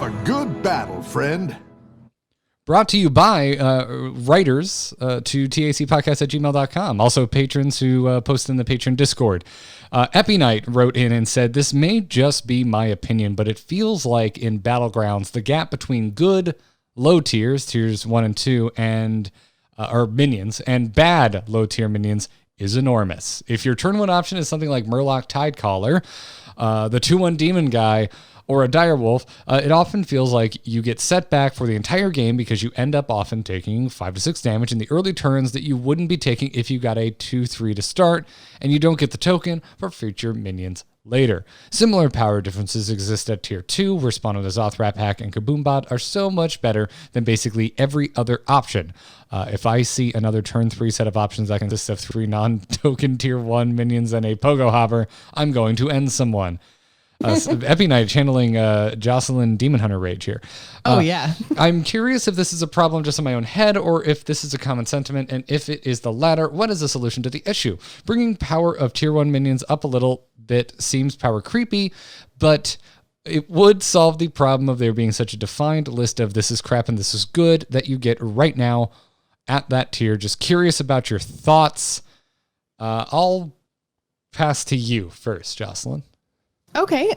Have a good battle, friend. Brought to you by writers to tacpodcast@gmail.com. Also patrons who post in the patron Discord. Epinite wrote in and said, this may just be my opinion, but it feels like in Battlegrounds, the gap between good low tiers 1 and 2, and or minions, and bad low tier minions is enormous. If your turn 1 option is something like Murloc Tidecaller, the 2/1 demon guy, or a direwolf, it often feels like you get set back for the entire game because you end up often taking 5 to 6 damage in the early turns that you wouldn't be taking if you got a 2/3 to start, and you don't get the token for future minions later. Similar power differences exist at tier 2, where Spawn of the Zothrat Pack and Kaboombot are so much better than basically every other option. If I see another turn 3 set of options that consists of 3 non-token tier 1 minions and a pogo hopper, I'm going to end someone. Epinite channeling Jocelyn Demon Hunter rage here. Yeah. I'm curious if this is a problem just in my own head or if this is a common sentiment, and if it is the latter, what is the solution to the issue? Bringing power of tier 1 minions up a little bit seems power creepy, but it would solve the problem of there being such a defined list of this is crap and this is good that you get right now at that tier. Just curious about your thoughts. I'll pass to you first, Jocelyn. Okay.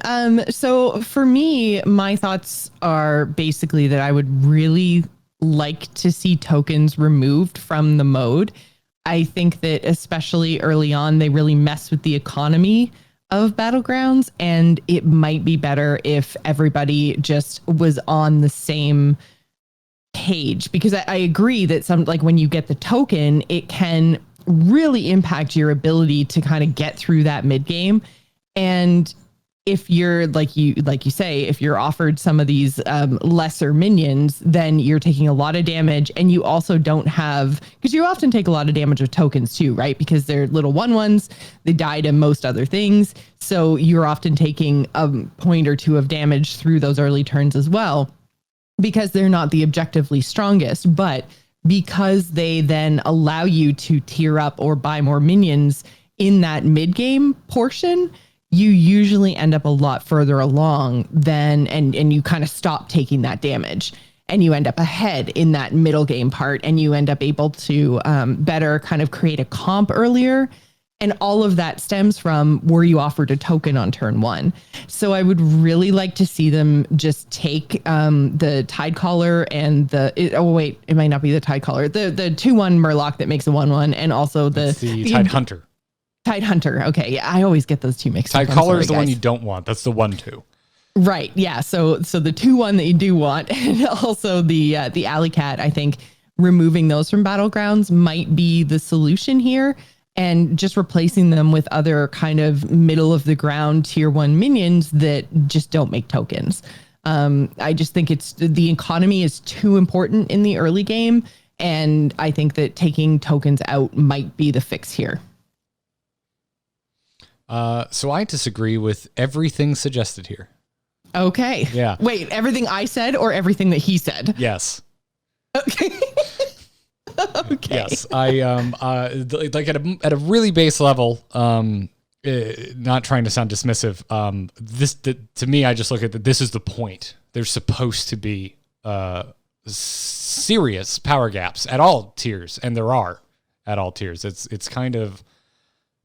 So for me, my thoughts are basically that I would really like to see tokens removed from the mode. I think that especially early on, they really mess with the economy of Battlegrounds, and it might be better if everybody just was on the same page, because I agree that when you get the token, it can really impact your ability to kind of get through that mid game. And if you're like you say, if you're offered some of these lesser minions, then you're taking a lot of damage, and you also don't have, because you often take a lot of damage with tokens too, right? Because they're little 1/1s, they die to most other things, so you're often taking a point or 2 of damage through those early turns as well, because they're not the objectively strongest. But because they then allow you to tier up or buy more minions in that mid game portion, you usually end up a lot further along than, and you kind of stop taking that damage, and you end up ahead in that middle game part, and you end up able to better kind of create a comp earlier. And all of that stems from, were you offered a token on turn 1? So I would really like to see them just take the Tidecaller and it might not be the Tidecaller, the 2/1 Murloc that makes a 1/1, and also the Tidehunter. Tidehunter. Okay. Yeah. I always get those two mixed up. Tidecaller is the one you don't want. That's the 1/2. Right. Yeah. So the 2/1 that you do want, and also the Alley Cat, I think removing those from Battlegrounds might be the solution here, and just replacing them with other kind of middle of the ground tier 1 minions that just don't make tokens. I just think the economy is too important in the early game. And I think that taking tokens out might be the fix here. So I disagree with everything suggested here. Okay. Yeah. Wait, everything I said or everything that he said? Yes. Okay. Okay. Yes. I like at a really base level, not trying to sound dismissive. To me, I just look at that. This is the point. There's supposed to be serious power gaps at all tiers, and there are at all tiers. It's kind of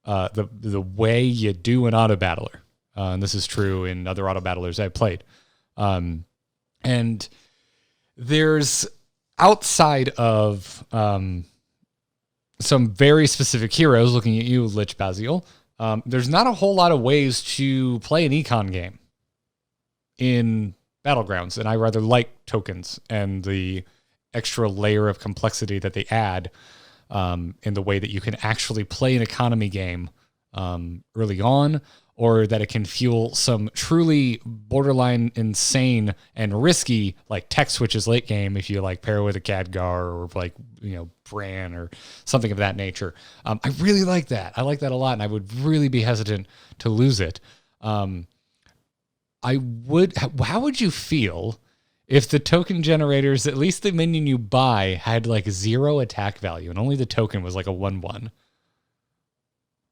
the way you do an auto battler. And this is true in other auto battlers I've played. And there's outside of some very specific heroes, looking at you, Lich Basil, there's not a whole lot of ways to play an econ game in Battlegrounds. And I rather like tokens and the extra layer of complexity that they add in the way that you can actually play an economy game early on, or that it can fuel some truly borderline insane and risky like tech switches late game if you like pair with a Khadgar or like, Bran or something of that nature. I really like that. I like that a lot, and I would really be hesitant to lose it. How would you feel if the token generators, at least the minion you buy, had like 0 attack value and only the token was like a 1/1?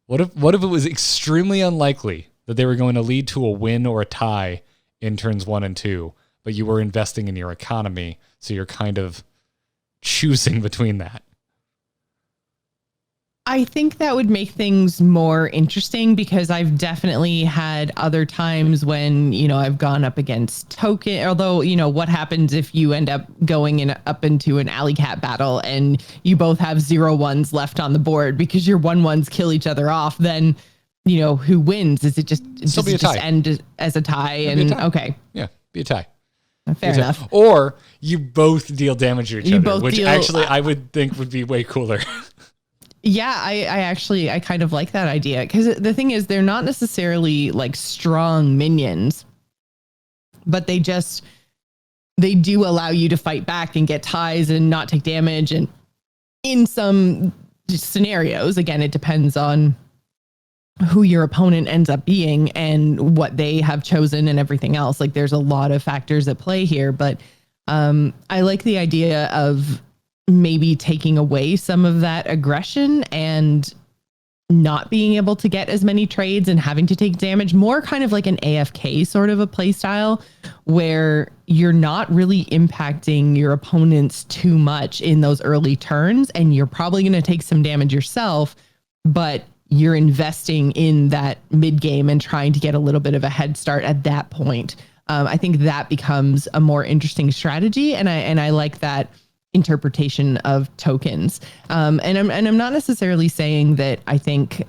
What if it was extremely unlikely that they were going to lead to a win or a tie in turns 1 and 2, but you were investing in your economy. So you're kind of choosing between that. I think that would make things more interesting because I've definitely had other times when, I've gone up against token, although, what happens if you end up going up into an alley cat battle and you both have 0-1s left on the board because your 1-1s kill each other off, then, who wins? Is it just, end as a tie? And okay. Yeah, be a tie. Fair enough. Or you both deal damage to each other, which actually I would think would be way cooler. Yeah, I kind of like that idea because the thing is they're not necessarily like strong minions, but they do allow you to fight back and get ties and not take damage. And in some scenarios, again, it depends on who your opponent ends up being and what they have chosen and everything else. Like there's a lot of factors at play here, but I like the idea of maybe taking away some of that aggression and not being able to get as many trades and having to take damage, more kind of like an AFK sort of a play style where you're not really impacting your opponents too much in those early turns. And you're probably going to take some damage yourself, but you're investing in that mid game and trying to get a little bit of a head start at that point. I think that becomes a more interesting strategy. And I like that interpretation of tokens. And I'm not necessarily saying that I think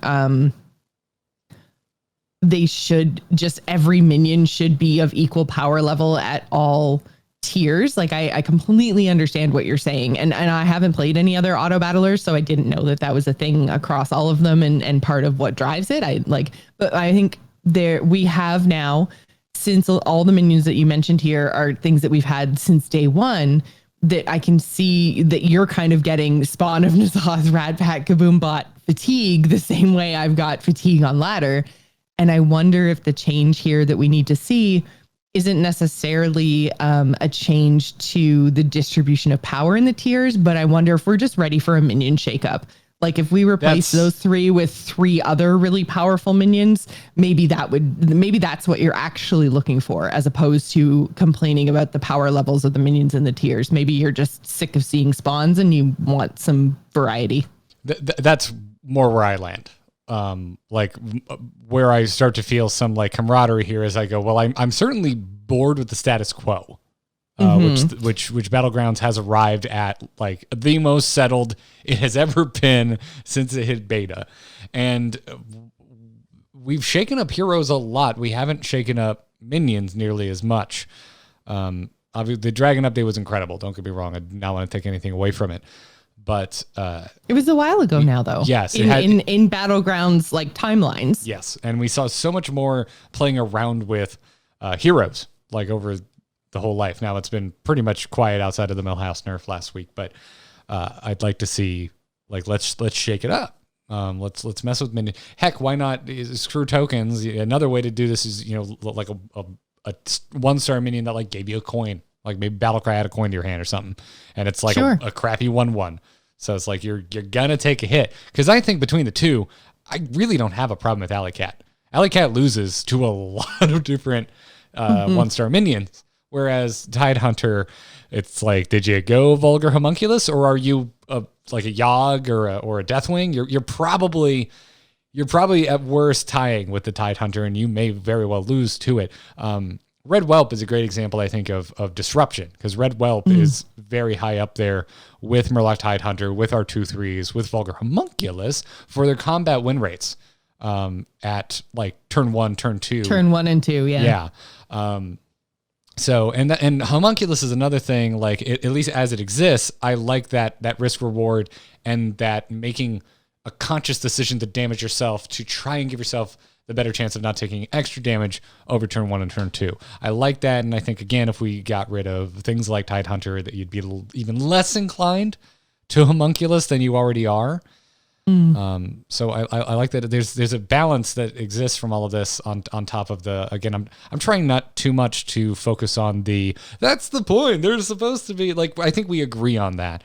they should just every minion should be of equal power level at all tiers. Like I completely understand what you're saying. And I haven't played any other auto battlers, so I didn't know that was a thing across all of them and part of what drives it. But I think we have now, since all the minions that you mentioned here are things that we've had since day one, that I can see that you're kind of getting Spawn of N'Zoth, Rat Pack, Kaboom Bot, Fatigue the same way I've got Fatigue on ladder. And I wonder if the change here that we need to see isn't necessarily a change to the distribution of power in the tiers, but I wonder if we're just ready for a minion shakeup. Like if we replace those three with 3 other really powerful minions, maybe that's what you're actually looking for, as opposed to complaining about the power levels of the minions in the tiers. Maybe you're just sick of seeing spawns and you want some variety. That's more where I land. Where I start to feel some like camaraderie here as I go, well, I'm certainly bored with the status quo. Which Battlegrounds has arrived at like the most settled it has ever been since it hit beta. And we've shaken up heroes a lot. We haven't shaken up minions nearly as much. Obviously, the Dragon update was incredible. Don't get me wrong. I do not want to take anything away from it. But it was a while ago now, though. Yes. In Battlegrounds like timelines. Yes. And we saw so much more playing around with heroes like over the whole life. Now it's been pretty much quiet outside of the Millhouse nerf last week, but I'd like to see let's shake it up. Let's mess with minion. Heck, why not screw tokens? Another way to do this is like a 1-star minion that like gave you a coin, like maybe Battlecry had a coin to your hand or something, and it's like a crappy 1/1. So it's like you're gonna take a hit, because I think between the two, I really don't have a problem with Alley Cat. Alley Cat loses to a lot of different 1-star minions. Whereas Tidehunter, it's like, did you go Vulgar Homunculus, or are you like a Yogg or a Deathwing? You're probably at worst tying with the Tidehunter, and you may very well lose to it. Red Whelp is a great example, I think, of disruption, because Red Whelp is very high up there with Murloc Tidehunter, with our 2/3s, with Vulgar Homunculus for their combat win rates at like turn 1, turn 2. Turn 1 and 2, yeah. Yeah. So, and Homunculus is another thing, like at least as it exists, I like that risk reward and that making a conscious decision to damage yourself to try and give yourself the better chance of not taking extra damage over turn 1 and turn 2. I like that. And I think, again, if we got rid of things like Tidehunter, that you'd be even less inclined to Homunculus than you already are. So I like that there's a balance that exists from all of this on top of the, again, I'm trying not too much to focus on that's the point. They're supposed to be like, I think we agree on that.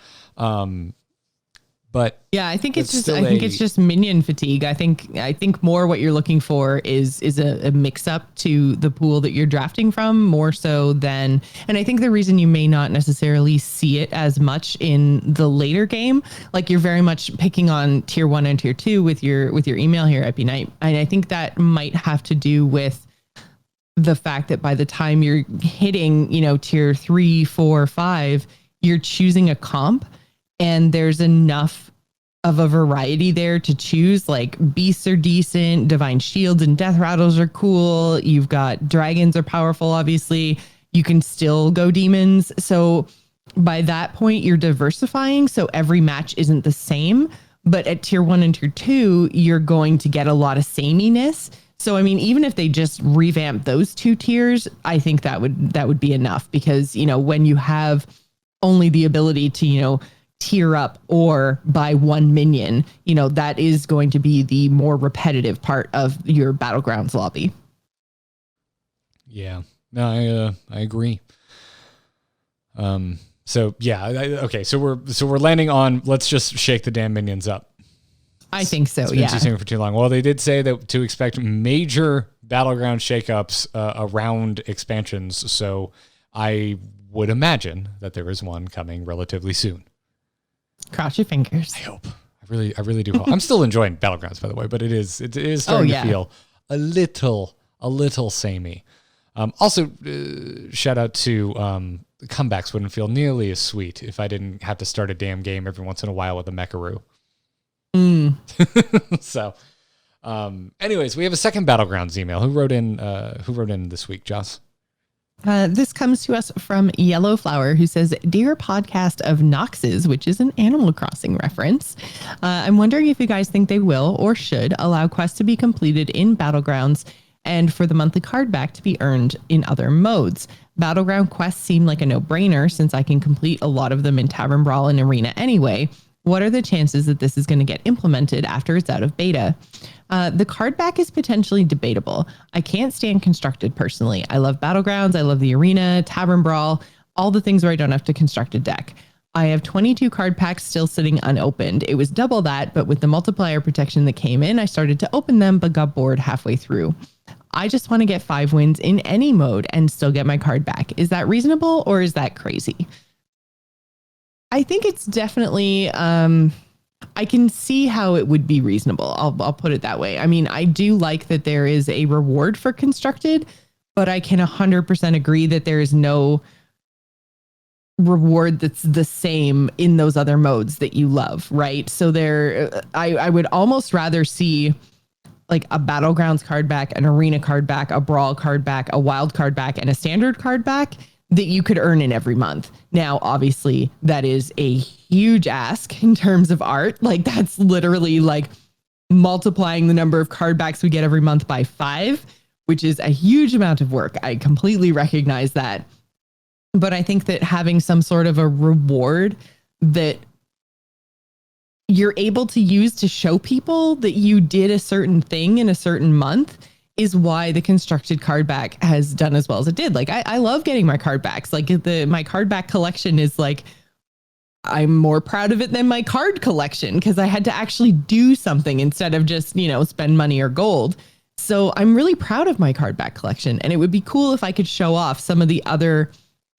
But yeah, I think it's still it's just minion fatigue. I think more what you're looking for is a mix up to the pool that you're drafting from, more so than, and I think the reason you may not necessarily see it as much in the later game, like you're very much picking on tier 1 and tier 2 with your email here at Night. And I think that might have to do with the fact that by the time you're hitting, tier 3, 4, 5, you're choosing a comp and there's enough of a variety there to choose. Like beasts are decent, divine shields and death rattles are cool. You've got dragons are powerful, obviously. You can still go demons. So by that point, you're diversifying. So every match isn't the same. But at tier 1 and tier 2, you're going to get a lot of sameness. So, I mean, even if they just revamp those 2 tiers, I think that would be enough, because, when you have only the ability to, tier up or buy 1 minion, that is going to be the more repetitive part of your Battlegrounds lobby. Yeah, no, I agree. So yeah, okay. So we're landing on, let's just shake the damn minions up. I think so. It's been too soon for too long. Well, they did say that to expect major Battleground shakeups around expansions. So I would imagine that there is one coming relatively soon. Cross your fingers. I hope. I really do hope. I'm still enjoying Battlegrounds, by the way, but it is starting to feel a little samey. Also, shout out to comebacks wouldn't feel nearly as sweet if I didn't have to start a damn game every once in a while with a Mecharoo. So, anyways, we have a second Battlegrounds email. Who wrote in this week, Joss? This comes to us from Yellowflower, who says, "Dear podcast of Noxes," which is an Animal Crossing reference. I'm wondering if you guys think they will or should allow quests to be completed in Battlegrounds and for the monthly card back to be earned in other modes. Battleground quests seem like a no-brainer since I can complete a lot of them in Tavern Brawl and Arena anyway. What are the chances that this is going to get implemented after it's out of beta? The card back is potentially debatable. I can't stand constructed personally. I love Battlegrounds. I love the Arena, Tavern Brawl, all the things where I don't have to construct a deck. I have 22 card packs still sitting unopened. It was double that, but with the multiplier protection that came in, I started to open them, but got bored halfway through. I just want to get 5 wins in any mode and still get my card back. Is that reasonable or is that crazy? I think it's definitely, I can see how it would be reasonable. I'll put it that way. I mean, I do like that there is a reward for constructed, but I can 100% agree that there is no reward that's the same in those other modes that you love, right? So I would almost rather see like a Battlegrounds card back, an Arena card back, a Brawl card back, a Wild card back, and a Standard card back that you could earn in every month. Now, obviously, that is a huge ask in terms of art. Like, that's literally like multiplying the number of card backs we get every month by 5, which is a huge amount of work. I completely recognize that. But I think that having some sort of a reward that you're able to use to show people that you did a certain thing in a certain month is why the constructed card back has done as well as it did. Like, I love getting my card backs. Like, my card back collection is like, I'm more proud of it than my card collection because I had to actually do something instead of just, spend money or gold. So I'm really proud of my card back collection, and it would be cool if I could show off some of the other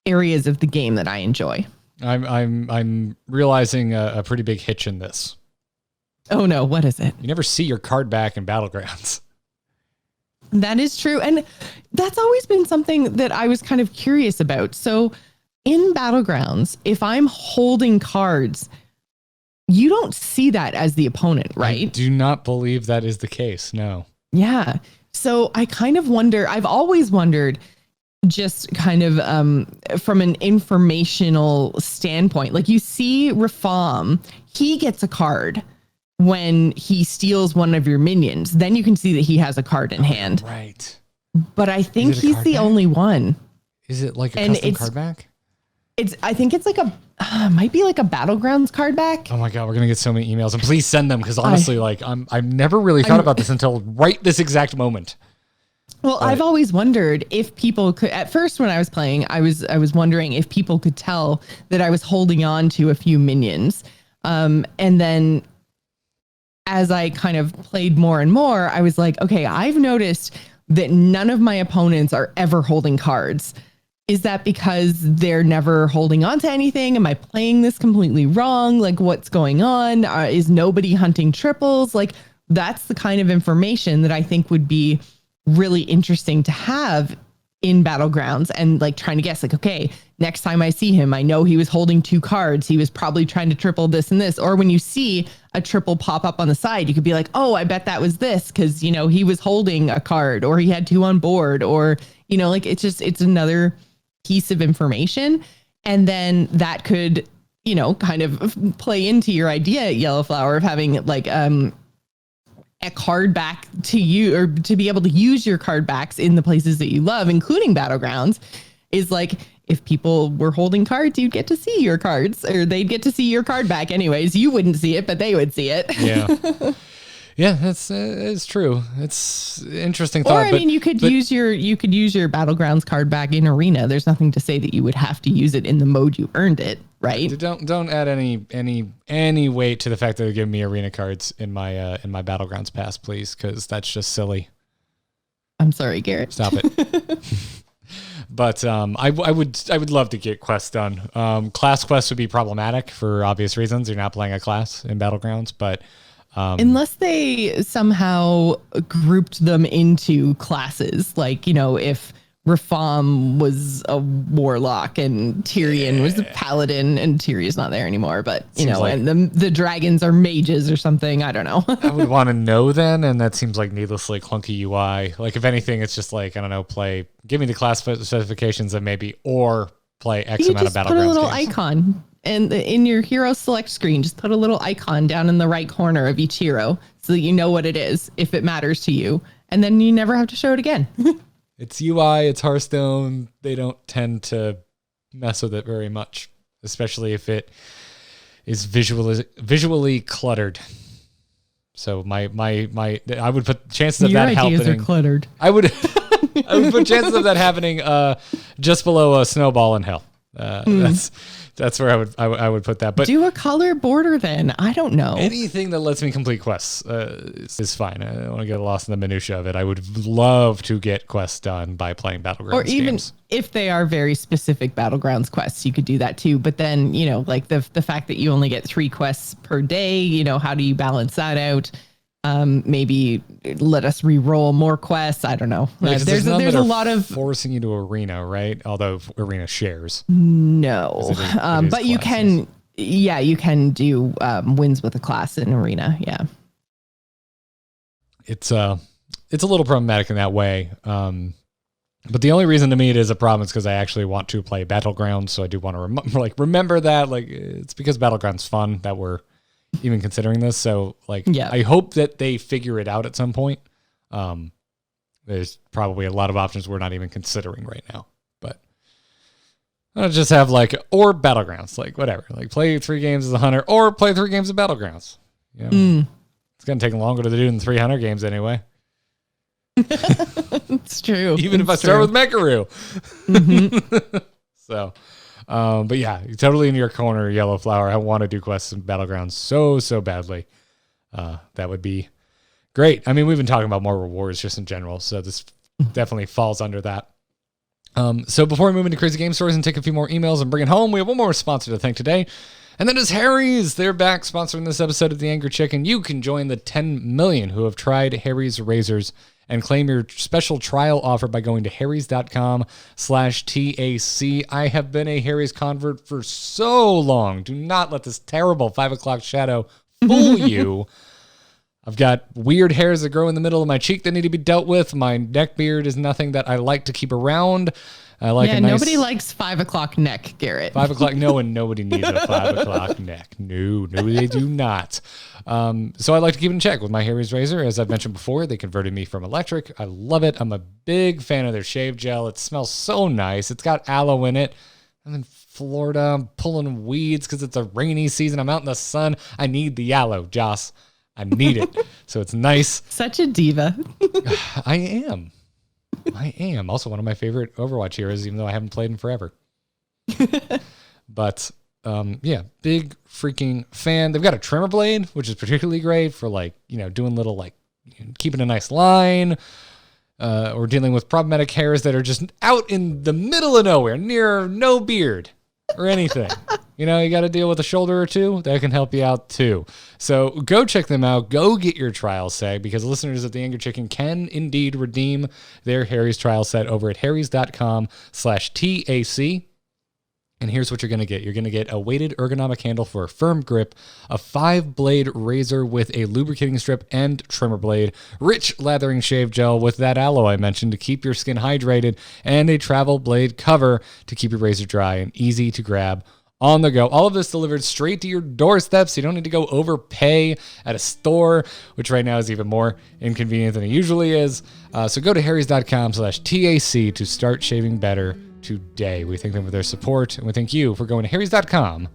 areas of the game that I enjoy. I'm realizing a pretty big hitch in this. Oh no, what is it? You never see your card back in Battlegrounds. That is true. And that's always been something that I was kind of curious about. So in Battlegrounds, if I'm holding cards, you don't see that as the opponent, right? I do not believe that is the case. No. Yeah. So I kind of wonder, I've always wondered, just kind of from an informational standpoint, like you see Rafam, he gets a card when he steals one of your minions. Then you can see that he has a card in hand. Right. But I think he's the only one. Is it like a custom card back? I think it's like might be like a Battlegrounds card back. Oh my God, we're gonna get so many emails, and please send them, because honestly, I've never really thought about this until right this exact moment. Well, I've always wondered if people could. At first, when I was playing, I was wondering if people could tell that I was holding on to a few minions. And then as I kind of played more and more, I was like, okay, I've noticed that none of my opponents are ever holding cards. Is that because they're never holding on to anything? Am I playing this completely wrong? Like, what's going on? Is nobody hunting triples? Like, that's the kind of information that I think would be really interesting to have in Battlegrounds, and like trying to guess, like, okay, next time I see him, I know he was holding 2 cards. He was probably trying to triple this and this. Or when you see a triple pop up on the side, you could be like, oh, I bet that was this because, you know, he was holding a card, or he had 2 on board, or, you know, like it's another piece of information. And then that could, you know, kind of play into your idea, Yellow Flower, of having like a card back to you, or to be able to use your card backs in the places that you love, including Battlegrounds. Is like, if people were holding cards, you'd get to see your cards, or they'd get to see your card back anyways. You wouldn't see it, but they would see it. Yeah. Yeah, it's true. It's interesting thought. Or I mean, you could use your Battlegrounds card back in Arena. There's nothing to say that you would have to use it in the mode you earned it, right? Don't add any weight to the fact that they're giving me Arena cards in my Battlegrounds pass, please, because that's just silly. I'm sorry, Garrett. Stop it. But I would love to get quests done. Class quests would be problematic for obvious reasons. You're not playing a class in Battlegrounds, but unless they somehow grouped them into classes, like, you know, if Rafam was a warlock and Tyrion was a paladin, and Tyrion's not there anymore, but you know, like, and the dragons are mages or something. I don't know. I would want to know then, and that seems like needlessly clunky UI. Like, if anything, it's just like, I don't know, give me the class specifications and maybe, or play X amount of Battlegrounds games. Put a little icon. And in your hero select screen, just put a little icon down in the right corner of each hero so that you know what it is, if it matters to you. And then you never have to show it again. It's UI, it's Hearthstone. They don't tend to mess with it very much, especially if it is visually cluttered. So I would put chances of that happening. Your ideas are cluttered. I would put chances of that happening just below a snowball in hell. That's where I would put that. But do a color border then. I don't know. Anything that lets me complete quests is fine. I don't want to get lost in the minutia of it. I would love to get quests done by playing Battlegrounds or even games. If they are very specific Battlegrounds quests, you could do that too. But then, you know, like the fact that you only get 3 quests per day, you know, how do you balance that out? Maybe let us re-roll more quests. I don't know. Yeah, there's a lot of forcing you to Arena, right? Although Arena shares. No, it is but you can. Yeah, you can do wins with a class in Arena. Yeah, it's a little problematic in that way. But the only reason to me it is a problem is because I actually want to play Battlegrounds, so I do want to remember that. Like, it's because Battlegrounds fun that we're even considering this. So like, yeah. I hope that they figure it out at some point. There's probably a lot of options we're not even considering right now, but I'll just have or Battlegrounds, like whatever, like play 3 games as a hunter or play 3 games of Battlegrounds. You know, It's going to take longer to do than 300 games anyway. It's true. Even if I start with Mekaru. Mm-hmm. So, but yeah, totally in your corner, Yellow Flower. I want to do quests in Battlegrounds so badly. That would be great. I mean, we've been talking about more rewards just in general, so this definitely falls under that. So before we move into crazy game stories and take a few more emails and bring it home, we have one more sponsor to thank today. And that is Harry's. They're back sponsoring this episode of The Angry Chicken. You can join the 10 million who have tried Harry's razors and claim your special trial offer by going to harrys.com/TAC. I have been a Harry's convert for so long. Do not let this terrible 5 o'clock shadow fool you. I've got weird hairs that grow in the middle of my cheek that need to be dealt with. My neck beard is nothing that I like to keep around. I like a nice, nobody likes 5 o'clock neck, Garrett. 5 o'clock, no, and nobody needs a 5 o'clock neck. No, they do not. So I like to keep it in check with my Harry's razor. As I've mentioned before, they converted me from electric. I love it. I'm a big fan of their shave gel. It smells so nice. It's got aloe in it. I'm in Florida. I'm pulling weeds because it's a rainy season. I'm out in the sun. I need the aloe, Joss. I need it. So it's nice. Such a diva. I am. Also one of my favorite Overwatch heroes, even though I haven't played in forever. But yeah, big freaking fan. They've got a trimmer blade, which is particularly great for like, doing little like keeping a nice line, or dealing with problematic hairs that are just out in the middle of nowhere, near no beard or anything. You got to deal with a shoulder or two. That can help you out too. So go check them out. Go get your trial set, because listeners of The Angry Chicken can indeed redeem their Harry's trial set over at harrys.com/TAC. And here's what you're going to get. You're going to get a weighted ergonomic handle for a firm grip, a 5-blade razor with a lubricating strip and trimmer blade, rich lathering shave gel with that aloe I mentioned to keep your skin hydrated, and a travel blade cover to keep your razor dry and easy to grab on the go. All of this delivered straight to your doorstep, so you don't need to go overpay at a store, which right now is even more inconvenient than it usually is. So go to harrys.com/TAC to start shaving better today. We thank them for their support, and we thank you for going to harrys.com/tac.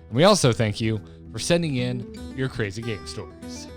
And we also thank you for sending in your crazy game stories.